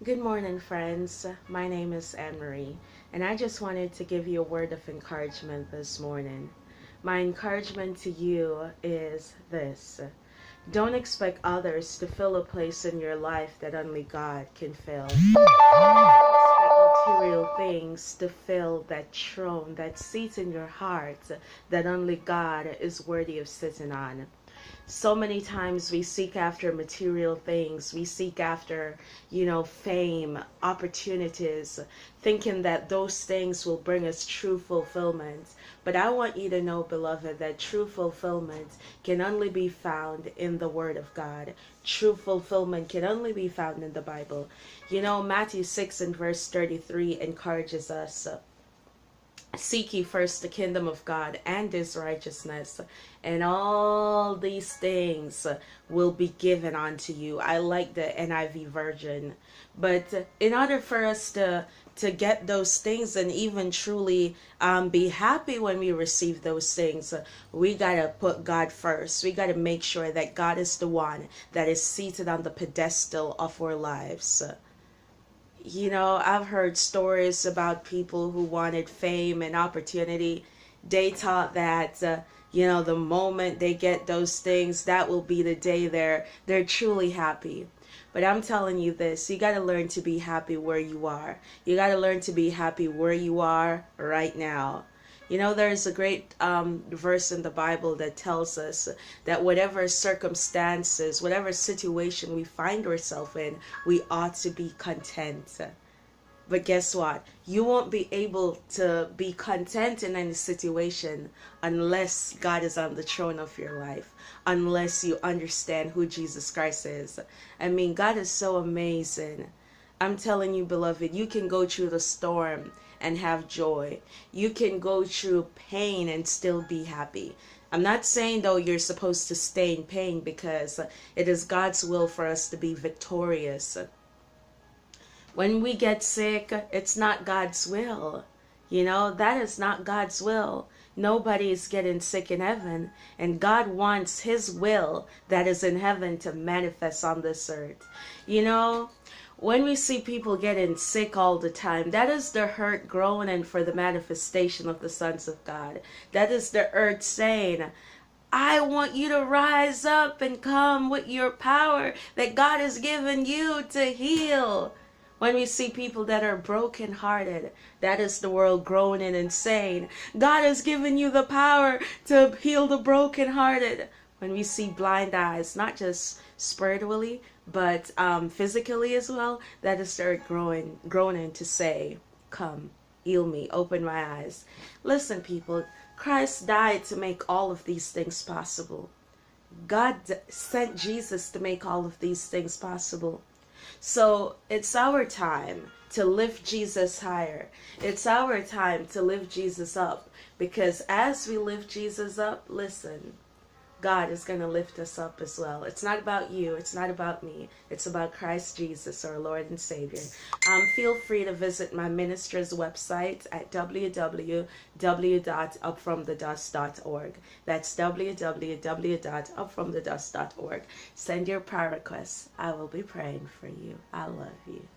Good morning, friends. My name is Anne Marie, and I just wanted to give you a word of encouragement this morning. My encouragement to you is this: don't expect others to fill a place in your life that only God can fill. Don't expect material things to fill that throne, that seat in your heart that only God is worthy of sitting on. So many times we seek after material things, we seek after, fame, opportunities, thinking that those things will bring us true fulfillment. But I want you to know, beloved, that true fulfillment can only be found in the Word of God. True fulfillment can only be found in the Bible. Matthew 6 and verse 33 encourages us. Seek ye first the kingdom of God and his righteousness, and all these things will be given unto you. I like the NIV version. But in order for us to get those things and even truly be happy when we receive those things, we got to put God first. We got to make sure that God is the one that is seated on the pedestal of our lives. I've heard stories about people who wanted fame and opportunity. They thought that, the moment they get those things, that will be the day they're truly happy. But I'm telling you this, you got to learn to be happy where you are. You got to learn to be happy where you are right now. There's a great verse in the Bible that tells us that whatever circumstances, whatever situation we find ourselves in, we ought to be content. But guess what? You won't be able to be content in any situation unless God is on the throne of your life, unless you understand who Jesus Christ is. I mean, God is so amazing. I'm telling you, beloved, you can go through the storm and have joy. You can go through pain and still be happy. I'm not saying, though, you're supposed to stay in pain, because it is God's will for us to be victorious. When we get sick, it's not God's will. That is not God's will. Nobody is getting sick in heaven, and God wants his will that is in heaven to manifest on this earth. When we see people getting sick all the time, that is the hurt groaning for the manifestation of the sons of God. That is the earth saying, I want you to rise up and come with your power that God has given you to heal. When we see people that are brokenhearted, that is the world groaning and saying, God has given you the power to heal the brokenhearted. When we see blind eyes, not just spiritually, but physically as well, that is the earth groaning to say, come, heal me, open my eyes. Listen, people, Christ died to make all of these things possible. God sent Jesus to make all of these things possible. So it's our time to lift Jesus higher. It's our time to lift Jesus up. Because as we lift Jesus up, listen, God is going to lift us up as well. It's not about you. It's not about me. It's about Christ Jesus, our Lord and Savior. Feel free to visit my ministry's website at www.upfromthedust.org. That's www.upfromthedust.org. Send your prayer requests. I will be praying for you. I love you.